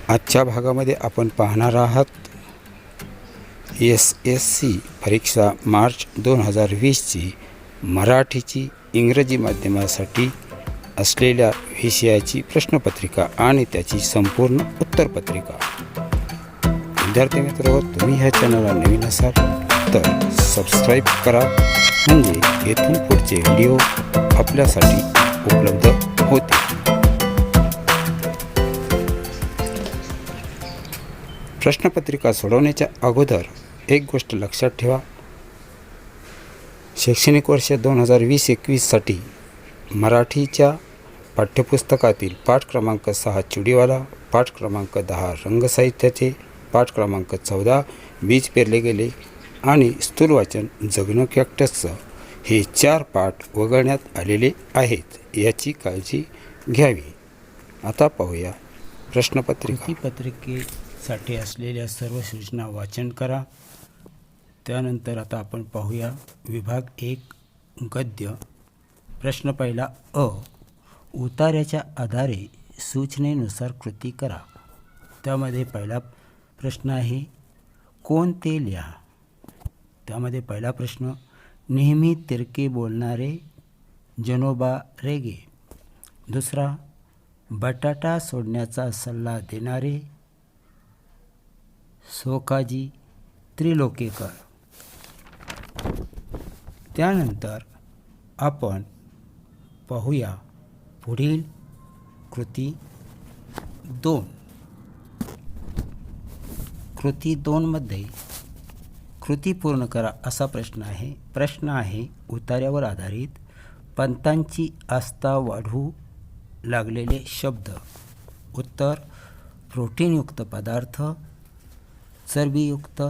आजच्या भागामध्ये आपण पाहणार आहात SSC परीक्षा मार्च 2020ची मराठीची इंग्रजी माध्यमासाठी असलेल्या विषयाची प्रश्नपत्रिका आणि त्याची संपूर्ण उत्तरपत्रिका। विद्यार्थी मित्रांनो, तुम्ही ह्या चॅनलला नवीन असाल तर सबस्क्राईब करा, म्हणजे येथून पुढचे व्हिडिओ आपल्यासाठी उपलब्ध होतील। प्रश्नपत्रिका सोडवण्याच्या अगोदर एक गोष्ट लक्षात ठेवा, शैक्षणिक वर्ष 2020-21 साठी मराठीच्या पाठ्यपुस्तकातील पाठ क्रमांक 6 चुडीवाला, पाठ क्रमांक 10 रंगसाहित्याचे, पाठ क्रमांक 14 बीज पेरले गेले आणि स्थूल वाचन जगणं कॅक्टसचं हे 4 पाठ वगळण्यात आलेले आहेत, याची काळजी घ्यावी। आता पाहूया प्रश्नपत्रिका। पत्रिकेसाठी असलेल्या सर्व सूचना वाचन करा। त्यानंतर आता आपण पाहूया विभाग 1 गद्य। प्रश्न पहिला अ, उतार्याच्या आधारे सूचनेनुसार कृती करा। त्यामध्ये पहिला प्रश्न आहे कोण ते लिहा। त्यामध्ये पहिला प्रश्न, नेहमी तिरके बोलणारे जनोबा रेगे। दुसरा, बटाटा सोडण्याचा सल्ला देणारे सोकाजी त्रिलोकेकर। त्यानंतर आपण पाहूया पुढील कृती 2। कृती 2 मध्ये कृती पूर्ण करा असा प्रश्न आहे। प्रश्न आहे उतार्यावर आधारित पंतांची आस्था वाढवू लागलेले शब्द। उत्तर, प्रोटीनयुक्त पदार्थ, चरबीयुक्त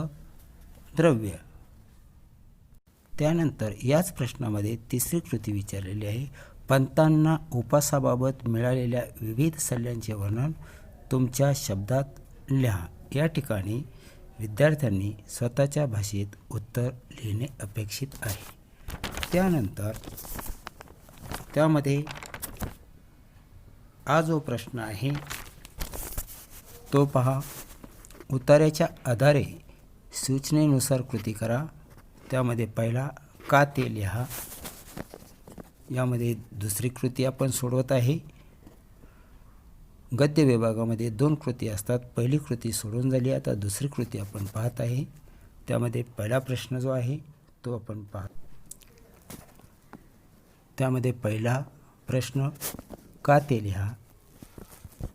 द्रव्य। त्यानंतर याच प्रश्नामध्ये तिसरी कृती विचारलेली आहे, पंतांना उपासाबाबत मिळालेल्या विविध सल्ल्यांचे वर्णन तुमच्या शब्दात लिहा। या ठिकाणी विद्यार्थ्यांनी स्वतःच्या भाषेत उत्तर लिहिणे अपेक्षित आहे। त्यानंतर त्यामध्ये हा जो प्रश्न आहे तो पहा, उतार्याच्या आधारे सूचनेनुसार कृती करा। त्यामध्ये पहिला का ते लिहा। यामध्ये दुसरी कृती आपण सोडवत आहे। गद्य विभागामध्ये 2 कृती असतात, पहिली कृती सोडून झाली, आता दुसरी कृती आपण पाहत आहे। त्यामध्ये पहिला प्रश्न जो आहे तो आपण पाहत। त्यामध्ये पहिला प्रश्न का ते लिहा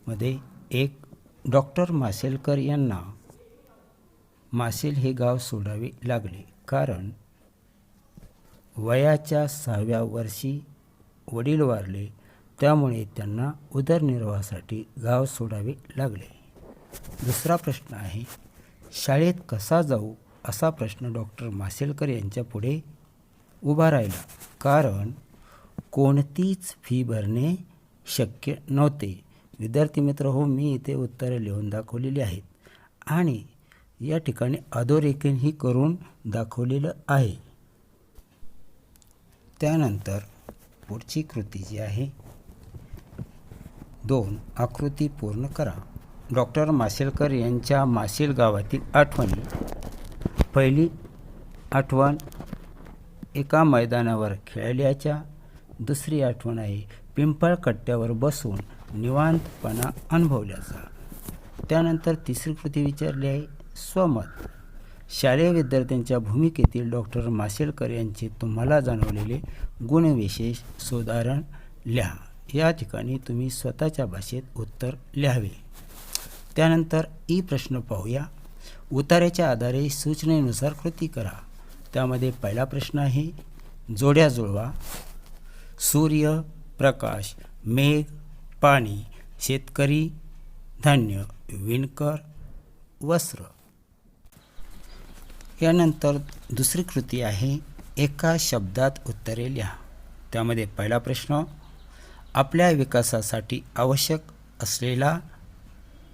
मध्ये 1, डॉक्टर माशेलकर यांना माशेल हे गाव सोडावे लागले कारण वयाच्या 6व्या वर्षी वडील वारले, त्यामुळे त्यांना उदरनिर्वाहासाठी गाव सोडावे लागले। दुसरा प्रश्न आहे, शाळेत कसा जाऊ असा प्रश्न डॉक्टर माशेलकर यांच्या पुढे उभा राहिला कारण कोणतीच फी भरणे शक्य नव्हते। विद्यार्थी मित्र हो, मी इथे उत्तरे लिहून दाखवलेली आहेत आणि या ठिकाणी अधोरेखनही करून दाखवलेलं आहे। त्यानंतर पुढची कृती जी आहे 2, आकृती पूर्ण करा। डॉक्टर माशेलकर यांच्या माशेल गावातील आठवणी। पहिली आठवण एका मैदानावर खेळल्याच्या। दुसरी आठवण आहे पिंपळ कट्ट्यावर बसून निवांतपणा अनुभवल्याचा। त्यानंतर तिसरी कृती विचारली आहे स्वमत। शालेय विद्यार्थ्यांच्या भूमिकेतील डॉक्टर माशेलकर यांचे तुम्हाला जाणवलेले गुणविशेष सुधारण लिहा। या ठिकाणी तुम्ही स्वतःच्या भाषेत उत्तर लिहावे। त्यानंतर ई प्रश्न पाहूया, उतार्याच्या आधारे सूचनेनुसार कृती करा। त्यामध्ये पहिला प्रश्न आहे जोड्या जुळवा। सूर्य, प्रकाश, मेघ, पाणी, शेतकरी, धान्य, विणकर, वस्त्र। यानंतर दुसरी कृती आहे एका शब्दात उत्तरे लिहा। त्यामध्ये पहिला प्रश्न, आपल्या विकासासाठी आवश्यक असलेला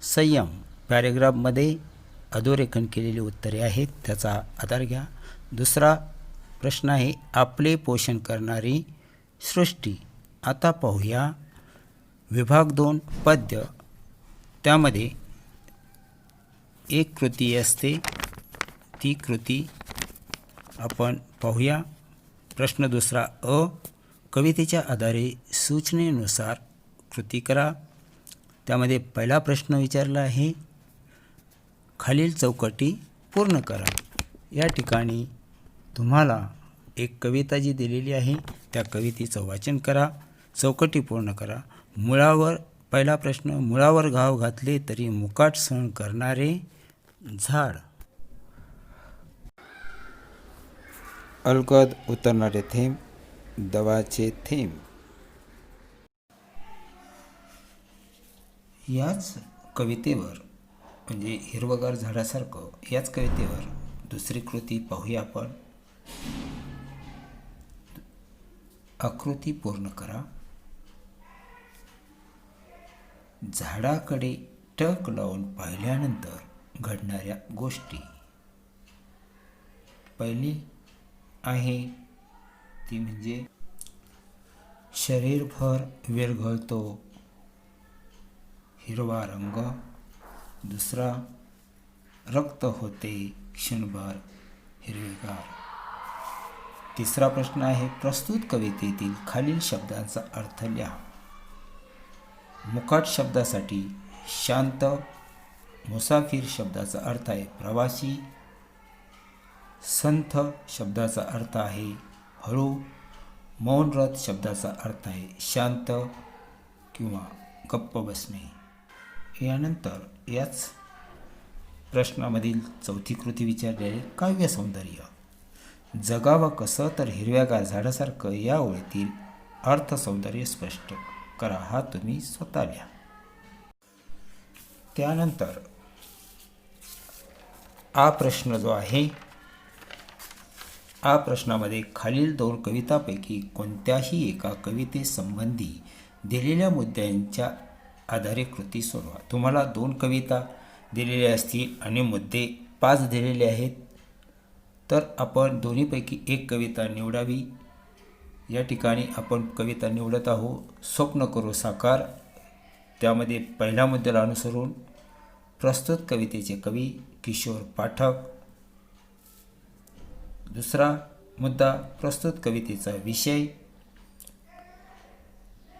संयम। पॅरेग्राफमध्ये अधोरेखन केलेली उत्तरे आहेत, त्याचा आधार घ्या। दुसरा प्रश्न आहे आपले पोषण करणारी सृष्टी। आता पाहूया विभाग 2 पद्य। त्यामध्ये एक कृती असते, ती कृती आपण पाहूया. प्रश्न दुसरा अ. कवितेच्या आधारे सूचनेनुसार कृती करा. त्यामध्ये पहिला प्रश्न विचारला आहे, खालील चौकटी पूर्ण करा. या ठिकाणी तुम्हाला एक कविता जी दिलेली आहे त्या कवितेचं वाचन करा, चौकटी पूर्ण करा. मुळावर पहिला प्रश्न, मुळावर घाव घातले तरी मुकाट सहन करणारे झाड. अलगद उतरणारे थेंब, दवाचे थेंब. याच कवितेवर म्हणजे हिरवगार झाडासारखं याच कवितेवर दुसरी कृती पाहूया आपण. आकृती पूर्ण करा. झाडाकडे टक लावून पाहिल्यानंतर घडणाऱ्या गोष्टी. पहिली आहे ती म्हणजे शरीरभर विरघळतो हिरवा रंग. दुसरा, रक्त होते क्षणभर हिरवेगार. तिसरा प्रश्न आहे, प्रस्तुत कवितेतील खालील शब्दांचा अर्थ लिहा. मुकाट शब्दासाठी शांत, मुसाफिर शब्दाचा अर्थ आहे प्रवासी, संथ शब्दाचा अर्थ आहे हळू, मौनव्रत शब्दाचा अर्थ आहे शांत किंवा गप्प बसणे. यानंतर याच प्रश्नामधील चौथी कृती विचारलेली काव्य सौंदर्य. जगावं कसं तर हिरव्यागार झाडासारखं या ओळीतील अर्थ सौंदर्य स्पष्ट करा. हा तुम्ही स्वतः लिहा. त्यानंतर हा प्रश्न जो आहे, या प्रश्नामध्ये खालील दोन कवितांपैकी कोणत्याही एका कवितेसंबंधी दिलेल्या मुद्द्यांच्या आधारे कृती सोडवा. तुम्हाला 2 कविता दिलेल्या असतील आणि मुद्दे 5 दिलेले आहेत, तर आपण दोन्हीपैकी एक कविता निवडावी. या ठिकाणी आपण कविता निवडत आहोत, स्वप्न करू साकार. त्यामध्ये पहिल्या मुद्द्याला अनुसरून प्रस्तुत कवितेचे कवी किशोर पाठक. दुसरा मुद्दा, प्रस्तुत कवितेचा विषय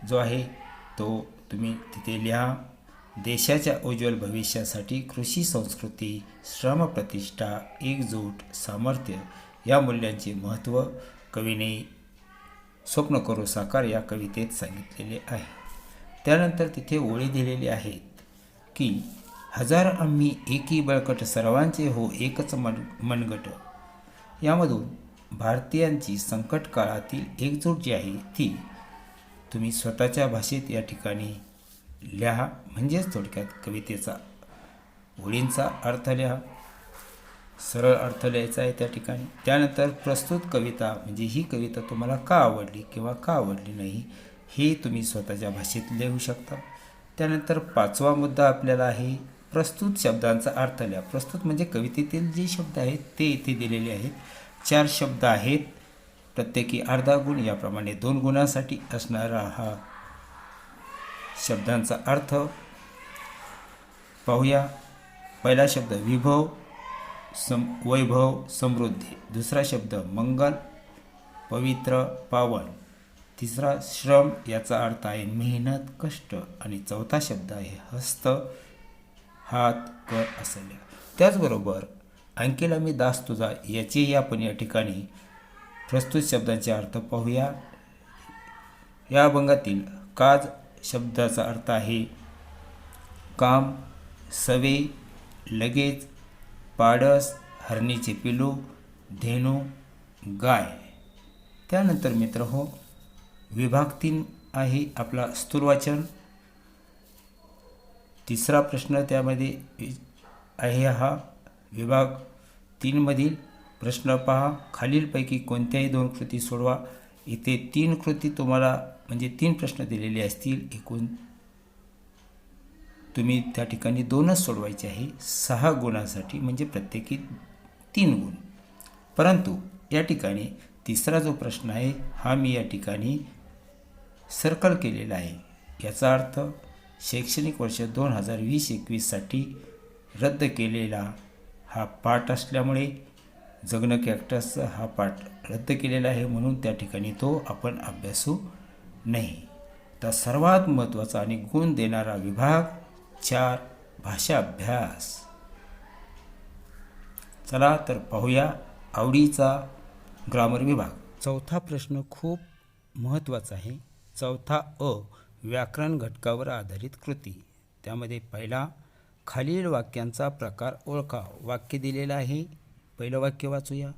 जो आहे तो तुम्ही तिथे लिहा. देशाच्या उज्ज्वल भविष्यासाठी कृषी संस्कृती, श्रमप्रतिष्ठा, एकजूट, सामर्थ्य या मूल्यांचे महत्त्व कवीने स्वप्न करू साकार या कवितेत सांगितलेले आहे. त्यानंतर तिथे ओळी दिलेली आहेत की हजार आम्ही एकी बळकट, सर्वांचे हो एकच मनगट. यामधून भारतीयांची संकट काळातील एकजूट जी आहे ती तुम्ही स्वतःच्या भाषेत या ठिकाणी लिहा. म्हणजेच थोडक्यात कवितेचा ओळींचा अर्थ लिहा, सरळ अर्थ लिहायचा आहे त्या ठिकाणी. त्यानंतर प्रस्तुत कविता म्हणजे ही कविता तुम्हाला का आवडली किंवा का आवडली नाही हे तुम्ही स्वतःच्या भाषेत लिहू शकता. त्यानंतर 5वा मुद्दा आपल्याला आहे, प्रस्तुत शब्दांचा अर्थ लिहा. प्रस्तुत म्हणजे कवितेतील जे शब्द आहेत ते इथे दिलेले आहेत. 4 शब्द आहेत, प्रत्येकी अर्धा गुण. याप्रमाणे 2 गुणांसाठी असणारा हा शब्दांचा अर्थ पाहूया. पहिला शब्द विभव, वैभव, समृद्धी. दुसरा शब्द मंगल, पवित्र, पावन. तिसरा श्रम, याचा अर्थ आहे मेहनत, कष्ट. आणि चौथा शब्द आहे हस्त, हात, कर असल्या. त्याचबरोबर अंकेला मी दास तुझा याचेही आपण या ठिकाणी प्रस्तुत शब्दांचे अर्थ पाहूया. या अभंगातील काज शब्दाचा अर्थ आहे काम, सवे, लगेच, पाडस, हरणीचे पिलू, धेनू, गाय. त्यानंतर मित्र हो, विभाग 3 आहे आपला स्थूलवाचन. तिसरा प्रश्न त्यामध्ये आहे हा. विभाग 3 मधील प्रश्न पहा. खालीलपैकी कोणत्याही 2 कृती सोडवा. इथे 3 कृती तुम्हाला म्हणजे 3 प्रश्न दिलेले असतील. एकूण तुम्ही त्या ठिकाणी 2च सोडवायचे आहे 6 गुणांसाठी, म्हणजे प्रत्येकी 3 गुण. परंतु या ठिकाणी तिसरा जो प्रश्न आहे हा मी या ठिकाणी सर्कल केलेला आहे. याचा अर्थ शैक्षणिक वर्ष 2020-21 साठी रद्द केलेला हा पाठ असल्यामुळे जगणं कॅक्टसचा हा पाठ रद्द केलेला आहे, म्हणून त्या ठिकाणी तो आपण अभ्यासू नाही. तर सर्वात महत्त्वाचा आणि गुण देणारा विभाग 4 भाषा अभ्यास. चला तर पाहूया आवडीचा ग्रामर विभाग. चौथा प्रश्न खूप महत्त्वाचा आहे. चौथा अ व्याकरण घटकावर आधारित कृती. त्यामध्ये पहिला, खालील वाक्यांचा प्रकार ओळखा. वाक्य दिलेलं आहे. पहिलं वाक्य वाचूया.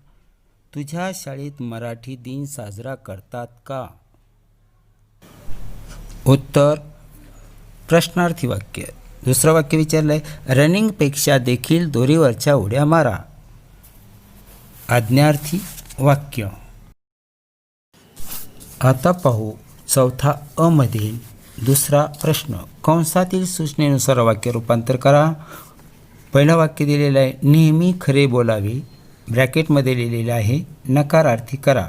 तुझ्या शाळेत मराठी दिन साजरा करतात का? उत्तर प्रश्नार्थी वाक्य. दुसरं वाक्य विचारलं आहे, रनिंगपेक्षा देखील दोरीवरच्या उड्या मारा. आज्ञार्थी वाक्य. आता पाहू चौथा अ मधील दुसरा प्रश्न. कंसातील सूचनेनुसार वाक्य रूपांतर करा. पहिलं वाक्य दिलेलं आहे, नेहमी खरे बोलावे. ब्रॅकेटमध्ये लिहिलेलं आहे, नकारार्थी करा.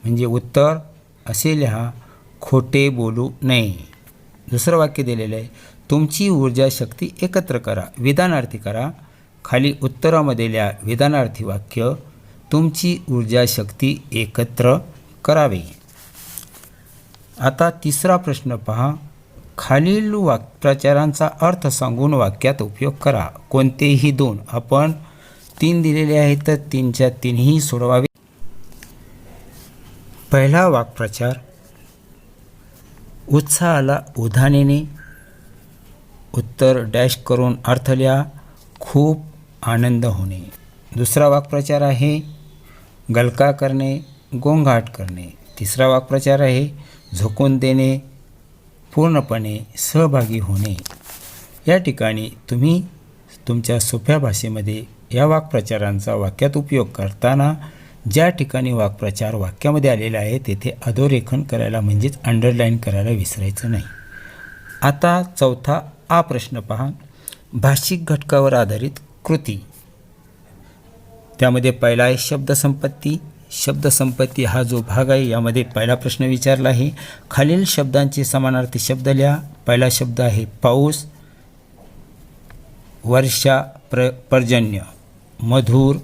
म्हणजे उत्तर असे लिहा, खोटे बोलू नये. दुसरं वाक्य दिलेलं आहे, तुमची ऊर्जा शक्ती एकत्र करा. विधानार्थी करा. खाली उत्तरामध्ये लिहा विधानार्थी वाक्य, तुमची ऊर्जा शक्ती एकत्र करावे. आता तिसरा प्रश्न पहा. खालील वाक्प्रचारांचा अर्थ सांगून वाक्यात उपयोग करा. कोणतेही दोन. आपण 3 दिलेले आहेत तर 3च्या 3ही सोडवावे. पहिला वाक्प्रचार, उत्साहाला उधाणेने. उत्तर डॅश करून अर्थ लिहा, खूप आनंद होणे. दुसरा वाक्प्रचार आहे, गलका करणे, गोंगाट करणे. तिसरा वाक्प्रचार आहे, झोकून देणे, पूर्णपणे सहभागी होणे. या ठिकाणी तुम्ही तुमच्या सोप्या भाषेमध्ये या वाक्प्रचारांचा वाक्यात उपयोग करताना ज्या ठिकाणी वाक्प्रचार वाक्यामध्ये आलेला आहे तेथे अधोरेखन करायला म्हणजेच अंडरलाईन करायला विसरायचं नाही. आता चौथा आ प्रश्न पहा. भाषिक घटकावर आधारित कृती. त्यामध्ये पहिला आहे शब्दसंपत्ती. शब्दसंपत्ती हा जो भाग आहे यामध्ये पहिला प्रश्न विचारला आहे, खालील शब्दांचे समानार्थी शब्द लिहा. पहिला शब्द आहे पाऊस, वर्षा, पर्जन्य, मधुर,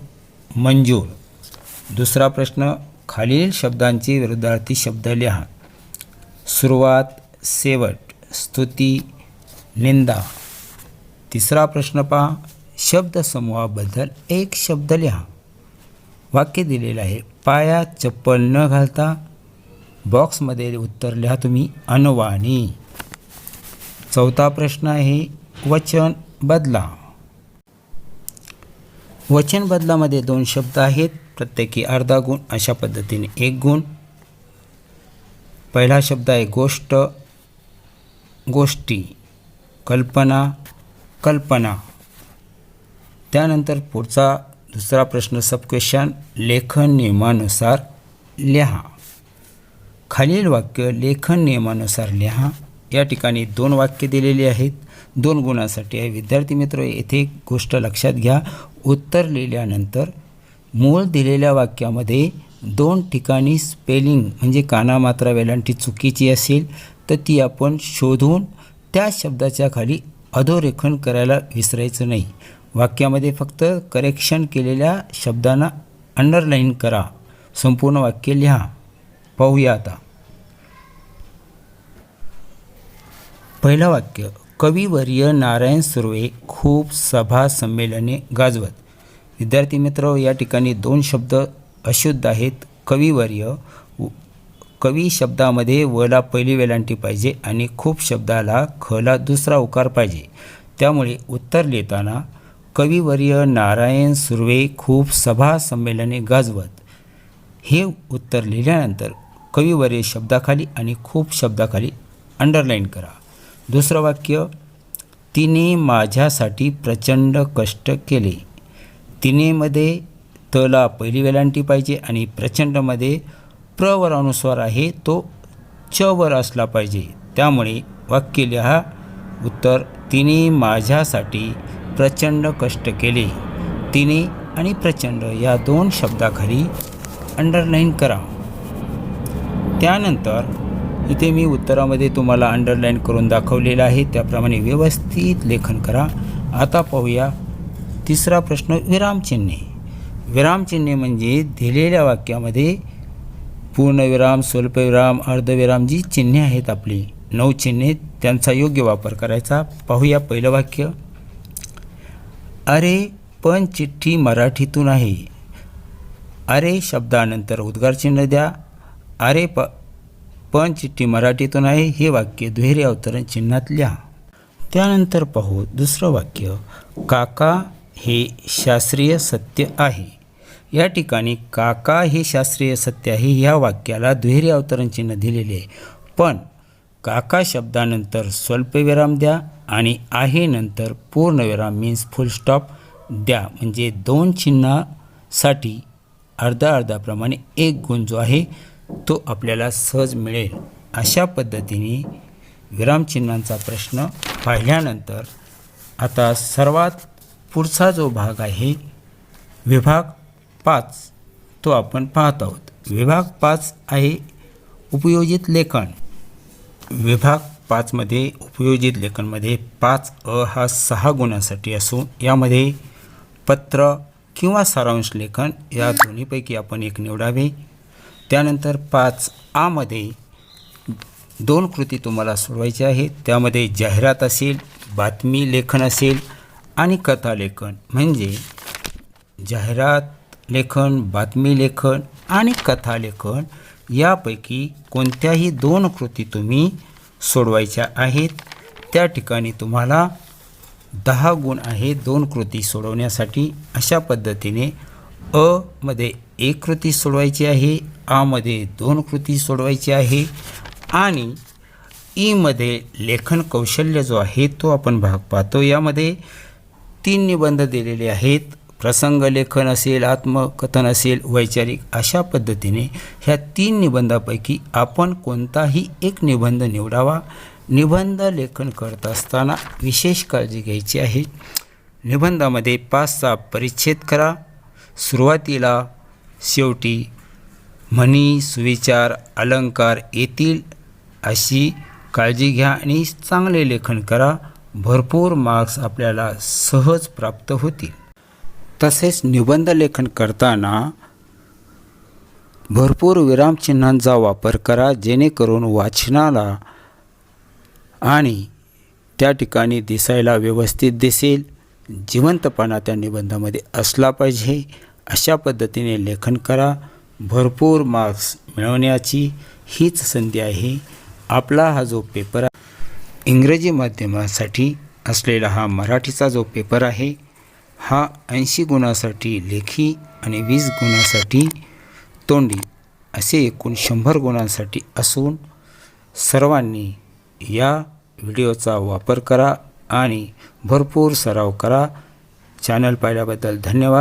मंजूर. दुसरा प्रश्न, खालील शब्दांचे विरुद्धार्थी शब्द लिहा. सुरुवात, शेवट, स्तुती, निंदा. तिसरा प्रश्न पहा, शब्दसमूहाबद्दल एक शब्द लिहा. वाक्य दिलेलं आहे, पायात चप्पल न घालता. बॉक्समध्ये उत्तर लिहा तुम्ही, अनवाणी. चौथा प्रश्न आहे, वचन बदला. वचन बदलामध्ये 2 शब्द आहेत, प्रत्येकी अर्धा गुण. अशा पद्धतीने 1 गुण. पहिला शब्द आहे गोष्ट, गोष्टी. कल्पना, कल्पना. त्यानंतर पुढचा दुसरा प्रश्न सब क्वेश्चन, लेखन नियमानुसार लिहा. खालील वाक्य लेखन नियमानुसार लिहा. या ठिकाणी 2 वाक्य दिलेली आहेत, 2 गुणासाठी आहे. विद्यार्थी मित्र, येथे एक गोष्ट लक्षात घ्या. उत्तर लिहिल्यानंतर मूळ दिलेल्या वाक्यामध्ये 2 ठिकाणी स्पेलिंग म्हणजे कानामात्रा वेलांटी चुकीची असेल तर ती आपण शोधून त्या शब्दाच्या खाली अधोरेखन करायला विसरायचं नाही. वाक्यामध्ये फक्त करेक्शन केलेल्या शब्दांना अंडरलाईन करा. संपूर्ण वाक्य लिहा. पाहूया आता. पहिलं वाक्य, कविवर्य नारायण सुर्वे खूप सभा संमेलने गाजवत. विद्यार्थी मित्र, या ठिकाणी 2 शब्द अशुद्ध आहेत. कविवर्य, कवी शब्दामध्ये वला पहिली वेलांटी पाहिजे आणि खूप शब्दाला खला दुसरा उकार पाहिजे. त्यामुळे उत्तर लिहिताना कविवर्य नारायण सुर्वे खूप सभा संमेलने गाजवत हे उत्तर लिहिल्यानंतर कविवर्य शब्दाखाली आणि खूप शब्दाखाली अंडरलाईन करा. दुसरं वाक्य, तिने माझ्यासाठी प्रचंड कष्ट केले. तिनेमध्ये तला पहिली वेलांटी पाहिजे आणि प्रचंडमध्ये प्रवर अनुस्वार आहे, तो चवर असला पाहिजे. त्यामुळे वाक्य लिहा. उत्तर, तिने माझ्यासाठी प्रचंड कष्ट केले. तिने आणि प्रचंड या 2 शब्दाखाली अंडरलाईन करा. त्यानंतर इथे मी उत्तरामध्ये तुम्हाला अंडरलाईन करून दाखवलेलं आहे त्याप्रमाणे व्यवस्थित लेखन करा. आता पाहूया तिसरा प्रश्न, विरामचिन्हे. विरामचिन्हे म्हणजे दिलेल्या वाक्यामध्ये पूर्णविराम, स्वल्पविराम, अर्धविराम जी चिन्हे आहेत आपली 9 चिन्हे, त्यांचा योग्य वापर करायचा. पाहूया पहिलं वाक्य, अरे पण चिठ्ठी मराठीतून आहे. अरे शब्दानंतर उद्गारचिन्ह द्या. अरे पण चिठ्ठी मराठीतून आहे हे वाक्य दुहेरी अवतरण चिन्हात लिहा. त्यानंतर पाहू दुसरं वाक्य, काका हे शास्त्रीय सत्य आहे. या ठिकाणी काका हे शास्त्रीय सत्य आहे ह्या वाक्याला दुहेरी अवतरण चिन्ह दिलेले आहे. पण काका शब्दानंतर स्वल्पविराम द्या आणि आहे नंतर पूर्णविराम मीन्स फुल स्टॉप द्या. म्हणजे 2 चिन्हासाठी अर्धा एक गुण जो आहे तो आपल्याला सहज मिळेल. अशा पद्धतीने विरामचिन्हांचा प्रश्न पाहिल्यानंतर आता सर्वात पुढचा जो भाग आहे विभाग 5 तो आपण पाहत आहोत. विभाग 5 आहे उपयोजित लेखन. विभाग 5 मध्ये उपयोजित लेखनमध्ये 5 हा 6 गुणांसाठी असून यामध्ये पत्र किंवा सारांश लेखन या दोन्हीपैकी आपण एक निवडावे. त्यानंतर 5 मध्ये 2 कृती तुम्हाला सोडवायच्या आहेत. त्यामध्ये जाहिरात असेल, बातमी लेखन असेल आणि कथा लेखन. म्हणजे जाहिरात लेखन, बातमी लेखन आणि कथा लेखन यापैकी कोणत्याही 2 कृती तुम्ही सोडवायच्या आहेत. त्या ठिकाणी तुम्हाला 10 गुण आहेत 2 कृती सोडवण्यासाठी. अशा पद्धतीने मध्ये 1 कृती सोडवायची आहे, मध्ये 2 कृती सोडवायची आहे आणि मध्ये लेखन कौशल्य जो आहे तो आपण भाग पाहतो. यामध्ये 3 निबंध दिलेले आहेत. प्रसंग लेखन असेल, आत्मकथन असेल, वैचारिक. अशा पद्धतीने ह्या 3 निबंधापैकी आपण कोणताही एक निबंध निवडावा. निबंध लेखन करत असताना विशेष काळजी घ्यायची आहे. निबंधामध्ये 5चा परिच्छेद करा. सुरुवातीला शेवटी म्हणी, सुविचार, अलंकार येतील अशी काळजी घ्या आणि चांगले लेखन करा. भरपूर मार्क्स आपल्याला सहज प्राप्त होतील. तसेच निबंध लेखन करताना भरपूर विरामचिन्हांचा वापर करा जेणेकरून वाचनाला आणि त्या ठिकाणी दिसायला व्यवस्थित दिसेल. जिवंतपणा त्या निबंधामध्ये असला पाहिजे. अशा पद्धतीने लेखन करा. भरपूर मार्क्स मिळवण्याची हीच संधी आहे. आपला हा जो पेपर आहे इंग्रजी माध्यमासाठी असलेला हा मराठीचा जो पेपर आहे हा 80 गुणांसाठी लेखी आणि 20 गुणांसाठी तोंडी असे एकूण 100 गुणांसाठी असून सर्वांनी या व्हिडिओचा वापर करा आणि भरपूर सराव करा. चॅनल पाहिल्याबद्दल धन्यवाद.